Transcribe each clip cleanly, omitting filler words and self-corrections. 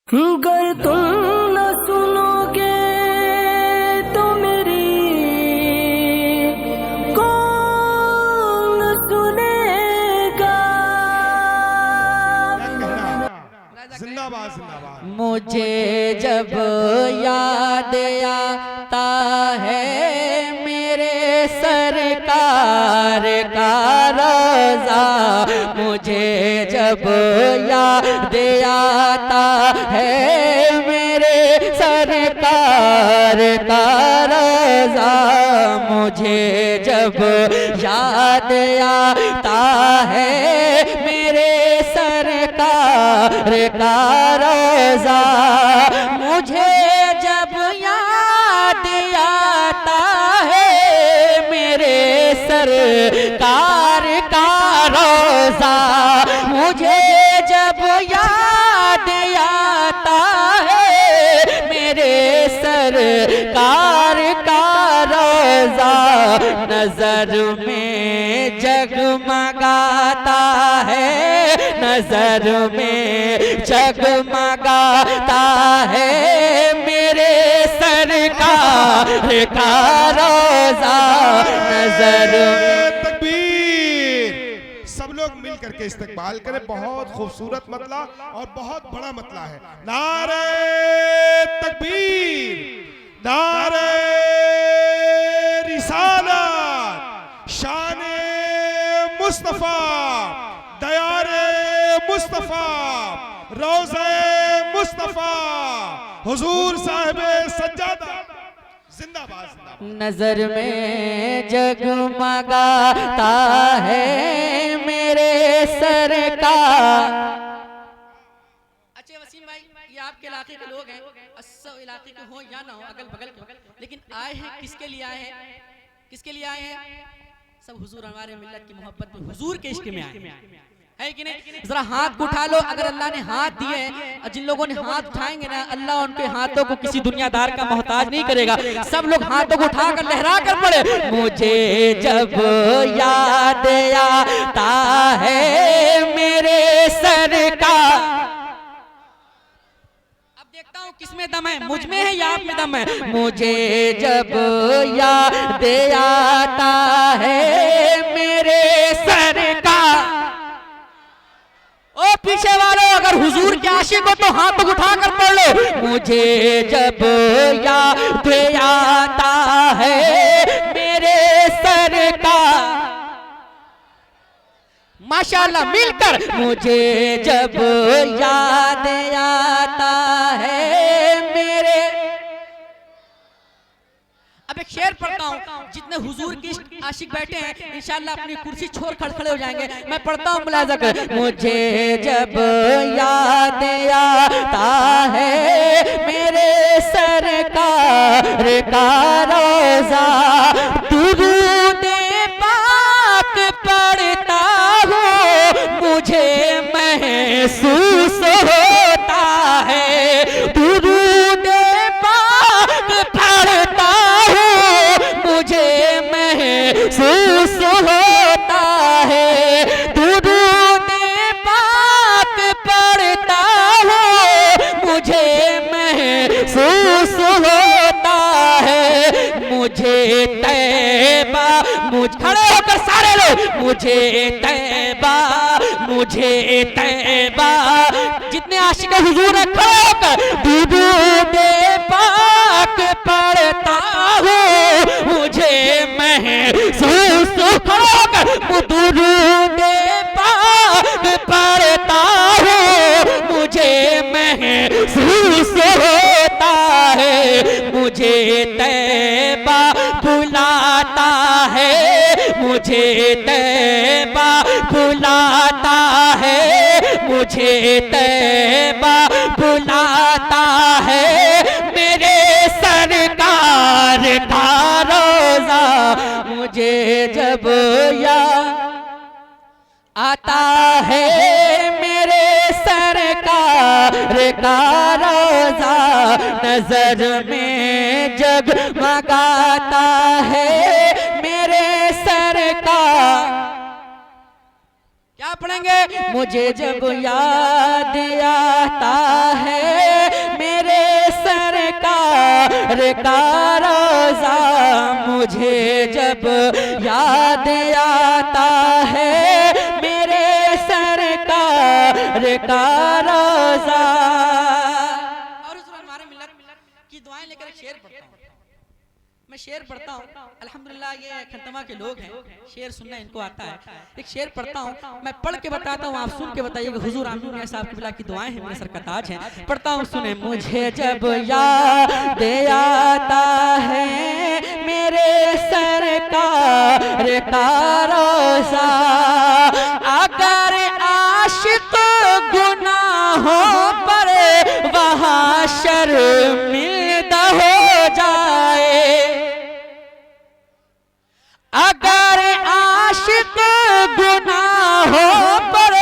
गर तुम न सुनोगे तो मेरी कौन सुनेगा। जिंदाबाद जिंदाबाद। मुझे जब याद आता है मेरे सरकार का रोज़ा, मुझे जब याद आता है मेरे सरकार का रोज़ा, मुझे जब याद आता है मेरे सरकार का रोज़ा, मुझे जब याद आता है मेरे सरकार का रोज़ा, मुझे जब याद आता है मेरे सरकार का रोज़ा, नजर में जगमगाता है, नजर में जगमगाता है मेरे सरकार का रोज़ा, नजर में। तकबीर। सब लोग मिल करके इस्तकबाल करें। बहुत खूबसूरत मतला और बहुत बड़ा मतला है। नारे तकबीर, नारे रिसालत, शाने मुस्तफा, दयारे मुस्तफा, रोज़े मुस्तफा, हुजूर साहिबे सज्जादा जिंदाबाद जिंदाबाद। नजर में जगमगाता है मेरे सरकार। अच्छा वसीम भाई, ये आपके इलाके के लोग हैं, अस्सो इलाके के हो या ना हो, अगल बगल के, लेकिन आए हैं किसके लिए आए हैं? किसके लिए आए हैं? सब हुजूर हमारे मिल्लत की मोहब्बत में, हुजूर के इश्क में आए है कि नहीं? जरा हाथ उठा लो। अगर अल्लाह ने हाथ दिए हैं, जिन लोगों ने हाथ उठाएंगे ना, अल्लाह उनके हाथों को किसी दुनियादार का मोहताज नहीं करेगा। सब लोग हाथों को उठाकर लहरा कर पड़े। मुझे जब याद आता है मेरे सरकार, अब देखता हूँ किसमें दम है, मुझ में है या आप में दम है। मुझे जब याद आता है मेरे सरकार, ओ पीछे वालों अगर हुजूर के आशिक हो तो हाथ उठा कर पढ़ लो। मुझे जब याद आता है मेरे सरकार, माशाल्लाह मिलकर, मुझे जब याद आता है मेरे। अब एक शेर पढ़ता हूँ, जितने हुजूर के आशिक बैठे हैं इंशाअल्लाह अपनी कुर्सी छोड़ खड़खड़े हो जाएंगे। मैं पढ़ता हूँ, मुलाजा कर। मुझे जब याद आता है मेरे सरकार का रोज़ा, दुरूद पाक पढ़ता हूँ मुझे महसूस होता है, दुरूद पाक पढ़ता मुझे महसूस होता है, दुरूद पाक पढ़ता हूँ मुझे महसूस होता है। मुझे तैबा, मुझ खड़े होकर सारे लोग, मुझे तैबा, मुझे तैबा, जितने आशिक हुजूर है खड़े होकर, दुरूद पाक पढ़ता हूँ मुझे महसूस होकर, दुरूद पाक पढ़ता हूँ मुझे महसूस होता है। मुझे तैबा बुलाता है, मुझे तैबा बुलाता है, मुझे तैबा बुलाता है मेरे सरकार का रोज़ा, मुझे जब याद आता है मेरे सरकार का रोज़ा, नजर में जगमगाता है मेरे सरकार। क्या पढ़ेंगे? मुझे जब याद आता है का रोज़ा मुझे जब याद आता है मेरे सरकार का रोज़ा। और उस हमारे मिल्लत की दुआएं लेकर एक शेर पढ़ता हूँ। मैं शेर पढ़ता हूँ, अल्हम्दुलिल्लाह ये खंतमा के लोग हैं, शेर सुनना इनको आता है। एक शेर पढ़ता हूँ, मैं पढ़ के बताता हूँ, आप सुन के बताइएगा। हुजूर आमीन मियां साहब क़िबला की दुआएं हैं, मेरे सर का ताज हैं। पढ़ता हूँ, सुने। मुझे जब याद आता है मेरे सरकार का रोज़ा, अगर आशिक गुनाहों पर वहाँ शर्मिंदा हो जाए, अगर आशिक गुनाहों पर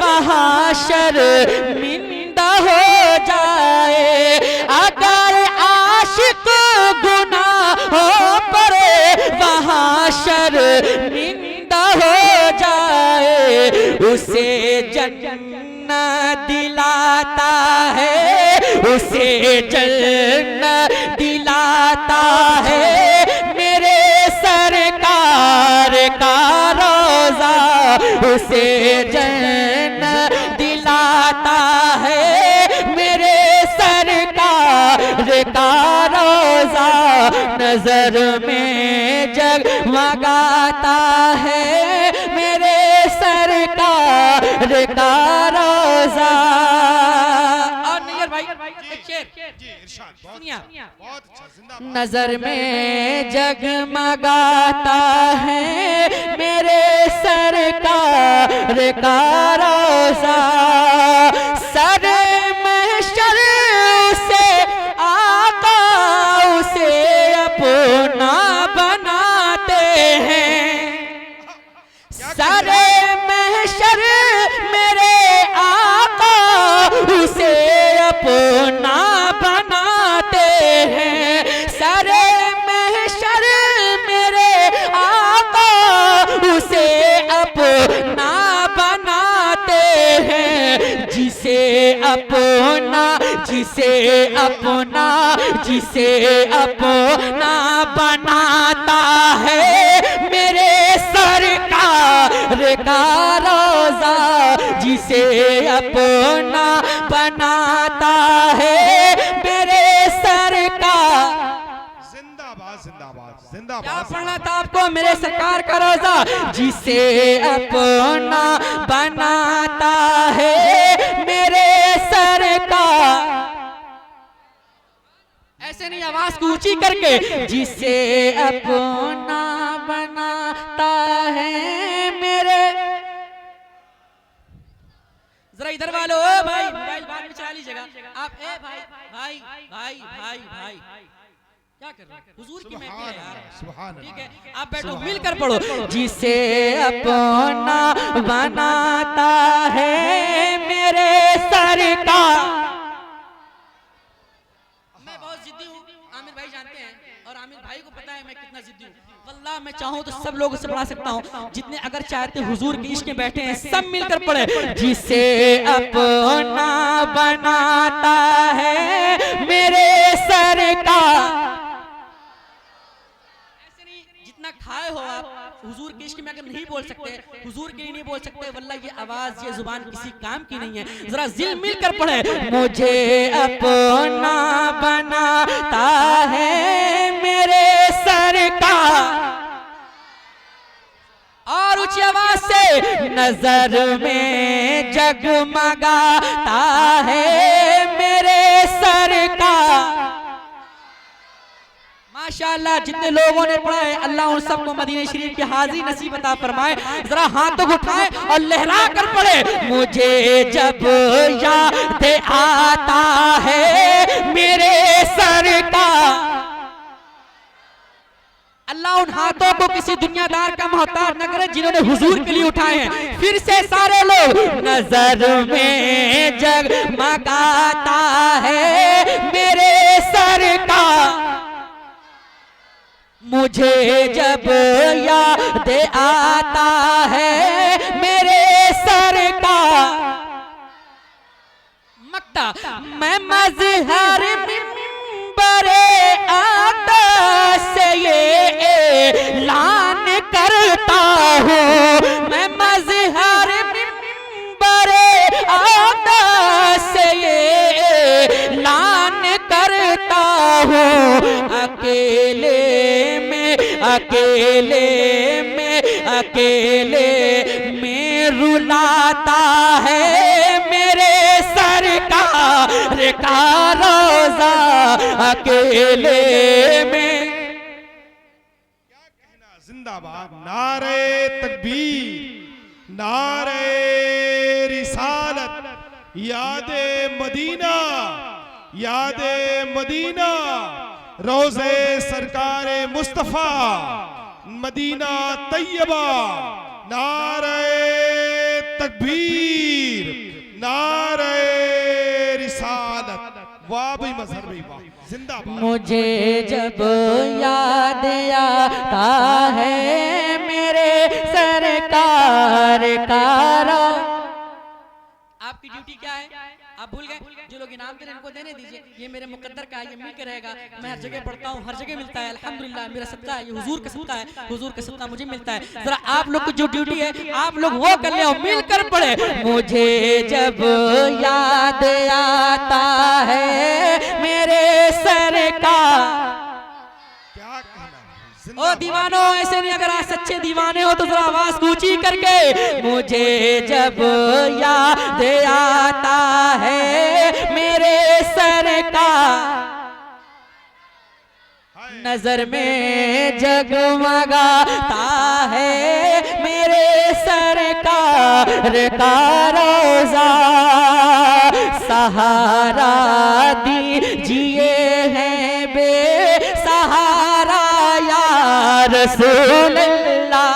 वहाँ शर्मिंदा हो जाए, अगर आशिक गुनाहों पर वहाँ शर्मिंदा हो जाए, उसे जन्नत दिलाता है, उसे जन्नत दिलाता है मेरे सरकार का रोज़ा, उसे जन्नत दिलाता है मेरे सरकार का रोज़ा। नजर में जगमगाता है मेरे सरकार का रोज़ा। और नियर भाई एक शेर जी इरशाद, सुनिए। बहुत अच्छा, जिंदाबाद। नजर में जगमगाता है मेरे सरकार का रोज़ा, सर महशर से आका उसे अपना बनाते हैं, सर महशर मेरे आका उसे अपना बनाते हैं, सर महशर मेरे आका उसे अपना बनाते हैं, जिसे अपना बनाता है मेरे सरकार का रोज़ा, जिसे अपना बनाता है मेरे सरकार। जिंदाबाद जिंदाबाद क्या जिंदाबाद। पढ़ना था आपको? मेरे सरकार का रोज़ा, जिसे अपना बनाता है मेरे सरकार। ऐसे नहीं, आवाज को ऊंची करके। जिसे अपना बनाता है मेरे। जरा इधर वालो, ओ भाई मोबाइल बाद में चला लीजिएगा आप। ए भाई भाई भाई भाई भाई क्या कर रहे हो? हुजूर की महफिल है यार, सुभान ठीक अल्लाह। है? आप बैठो, मिलकर पढ़ो। जिसे अपना बनाता है मेरे सरकार। मैं बहुत जिद्दी हूँ, आमिर भाई जानते हैं, और आमिर भाई को पता है मैं कितना जिद्दी हूँ। वल्लाह मैं चाहूँ तो सब लोगों से पढ़ा सकता हूँ, जितने अगर चाहते हुजूर के इश्क में बैठे हैं सब मिलकर पढ़े। जिसे अपना बनाता है मेरे सरकार। ऐसे नहीं, जितना खाए हो आप हुजूर के इश्क में अगर नहीं बोल सकते, हुजूर के लिए नहीं बोल सकते, वल्लाह ये आवाज, ये जुबान किसी काम की नहीं है। जरा दिल मिलकर पढ़े। मुझे अपना बनाता है मेरे सरकार। और ऊंची आवाज से। नजर में जगमगाता है मेरे सरकार। माशाअल्लाह, जितने लोगों ने पढ़ा है अल्लाह उन सबको मदीने शरीफ की हाजिरी नसीब अता फरमाए। जरा हाथों को उठाए और लहरा कर पढ़े। मुझे जब याद आता है मेरे सरकार। अल्लाह उन हाथों को किसी दुनियादार का मोहताज न करे जिन्होंने हुजूर के लिए उठाए हैं। फिर से सारे लोग। नजर में जगमगाता है मेरे सरकार। मुझे जब याद आता है मेरे सरकार। मक्ता मैं मज़हर मिंबरे हूँ मैं मज़हर मिंबरे आका से ये लान करता हूँ, अकेले में रुलाता है मेरे सरकार का रोज़ा, अकेले में। क्या कहना, जिंदाबाद। नारे तकबीर, नारे रिसालत, यादे मदीना, यादे मदीना, रोज़े सरकारे मुस्तफ़ा, मदीना तैयबा। नारे तकबीर, नारे रिसालत, वाह भाई मजहर भाई वाह, जिंदाबाद। मुझे जब याद आता है मेरे सरकार का रोज़ा। आपकी ड्यूटी क्या है? आप भूल गए? जो लोग इनाम दे रहे हैं इनको देने दीजिए, ये मेरे मुकद्दर का है, ये मिल के रहेगा। मैं हर जगह पढ़ता हूँ, हर जगह मिलता है, अल्हम्दुलिल्लाह मेरा सदका है, ये हुजूर का सदका है, हुजूर का सदका मुझे मिलता है। जरा आप लोग की जो ड्यूटी है आप लोग वो कर ले और मिलकर पढ़े। मुझे जब याद आता है मेरे सरकार। क्या कहना, ओ दीवानो, ऐसे नहीं, अगर आज सच्चे दीवाने हो तो जरा आवाज ऊंची करके। मुझे जब याद आता है मेरे सरकार, नजर में जगमगाता है मेरे सरकार का रोज़ा, सहारा दीजिए हैं बेसहारा या रसूल अल्लाह।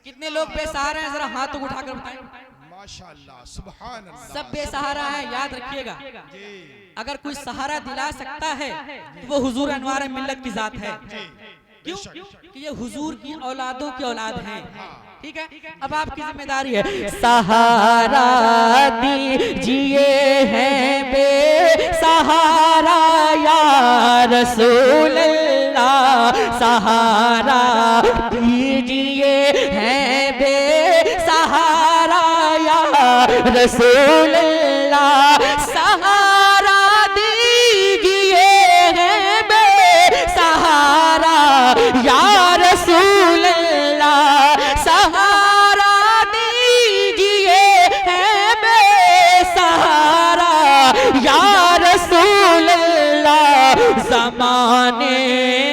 कितने लोग बेसहारा हैं, जरा हाथ उठाकर बताएं। माशाअल्लाह, सुभान अल्लाह। सब बेसहारा है, याद रखिएगा। अगर कोई सहारा दिला सकता है तो वो हुजूर अनवार मिल्लत की जात है। क्यों? कि ये हुजूर की औलादों की औलाद हैं। ठीक है, अब आपकी जिम्मेदारी है। सहारा दीजिए हैं बेसहारा या रसूल अल्लाह, सहारा दीजिए हैं बेसहारा या रसूल अल्लाह, सहारा दीजिए हैं बेसहारा या रसूल अल्लाह, सहारा दीजिए हैं बेसहारा या रसूल अल्लाह। ज़माने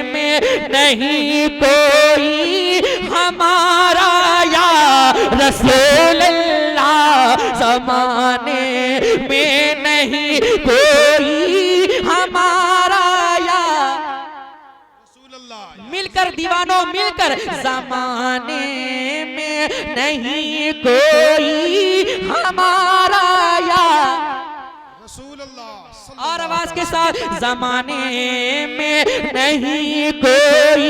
में नहीं कोई हमारा या रसूल अल्लाह, ज़माने में नहीं कोई हमारा या। मिलकर दीवानों मिलकर, ज़माने में नहीं कोई हमारा या। और आवाज के साथ, ज़माने में नहीं कोई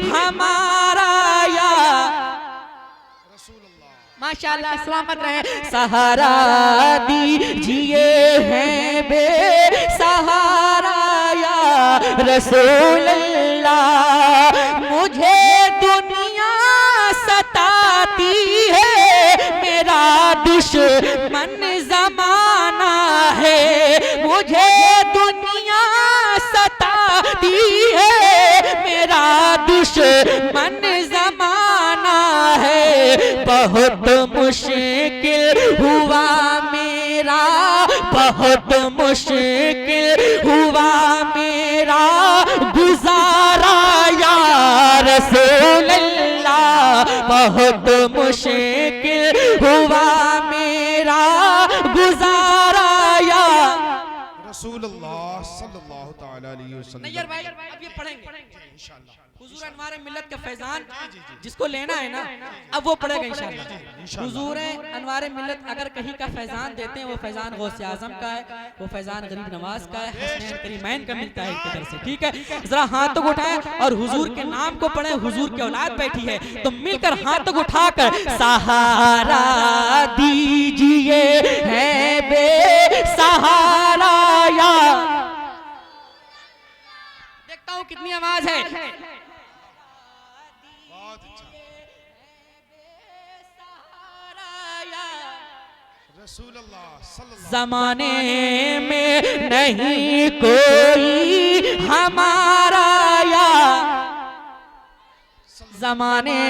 हमारा या। माशाअल्लाह, सलामत रहे। सहारा दीजिए हैं बेसहारा या रसूल अल्लाह। मुझे दुनिया सताती है, मेरा दुश्मन ज़माना है। मुझे दुनिया सताती है, मेरा दुश्मन ज़माना है। बहुत मुश्किल हुआ मेरा, बहुत मुश्किल हुआ मेरा गुजारा या रसूल अल्लाह। बहुत मुश्किल हुआ मेरा गुजारा या रसूल अल्लाह सल्लल्लाहु तआला अलैहि वसल्लम। नैयर भाई, अब ये पढ़ेंगे इंशाअल्लाह। हुजूर अनवार मिल्लत का फैजान जिसको लेना है ना, अब वो पढ़ेगा इंशाअल्लाह। हुजूर अनवार मिल्लत अगर कहीं का फैजान देते हैं, वो फैजान गौसे आजम का है, वो फैजान गरीब नवाज का है, हसनैन करीमैन का मिलता है इनकी तरफ से। ठीक है, जरा हाथों को उठाए और हुजूर के नाम को पढ़े। हुजूर की औलाद बैठी है तो मिलकर हाथों को उठाकर सहारा दीजिए है बेसहारा या। देखता हूँ कितनी आवाज है। जमाने में नहीं कोई हमारा यार, जमाने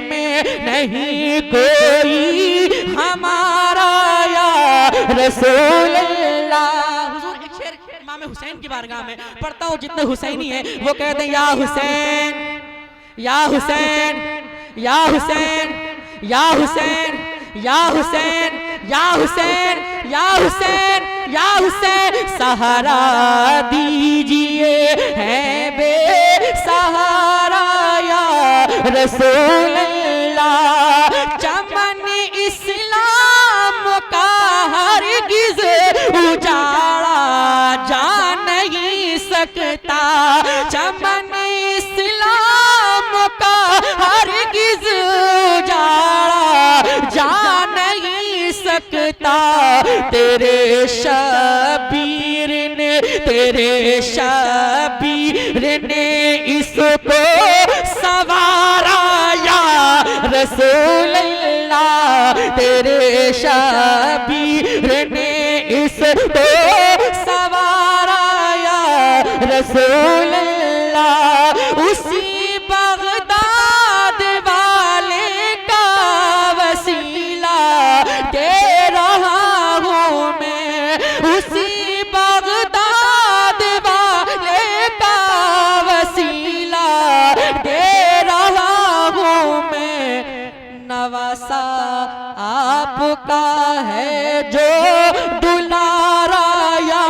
में नहीं कोई हमारा यार रसूल अल्लाह। हुजूर एक शेर इमाम हुसैन की बारगाह में पढ़ता हूँ, जितने हुसैनी हैं वो कहते हैं या हुसैन या हुसैन या हुसैन या हुसैन या हुसैन या हुसैन या हुसैन या हुसैन, सहारा दीजिए है बे सहारा या रसूल अल्लाह। चमन इस्लाम का हरगिज़ उजाड़ा जा नहीं सकता, चमन इस्लाम का हरगिज़ उजाड़ा जा नहीं सकता। तेरे शबीर ने इसको सवारा या रसूल अल्लाह। तेरे शबीर ने इसको सवारा या रसूल अल्लाह। उसी बगदाद वाले का वसीला दे रहा हूँ मैं, उसी बगदाद वाले का वसीला दे रहा हूँ मैं। नवासा आपका है जो दुलारा या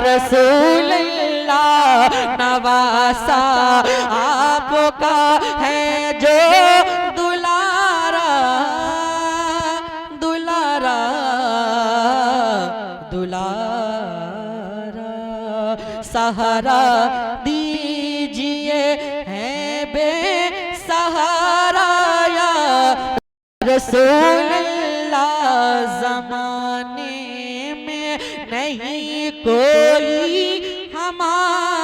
रसूल अल्लाह। नवासा आपका है जो दुलारा दुलारा दुलारा, सहारा दीजिए है बे सहारा या रसूल अल्लाह। जमाने में नहीं कोई हमारा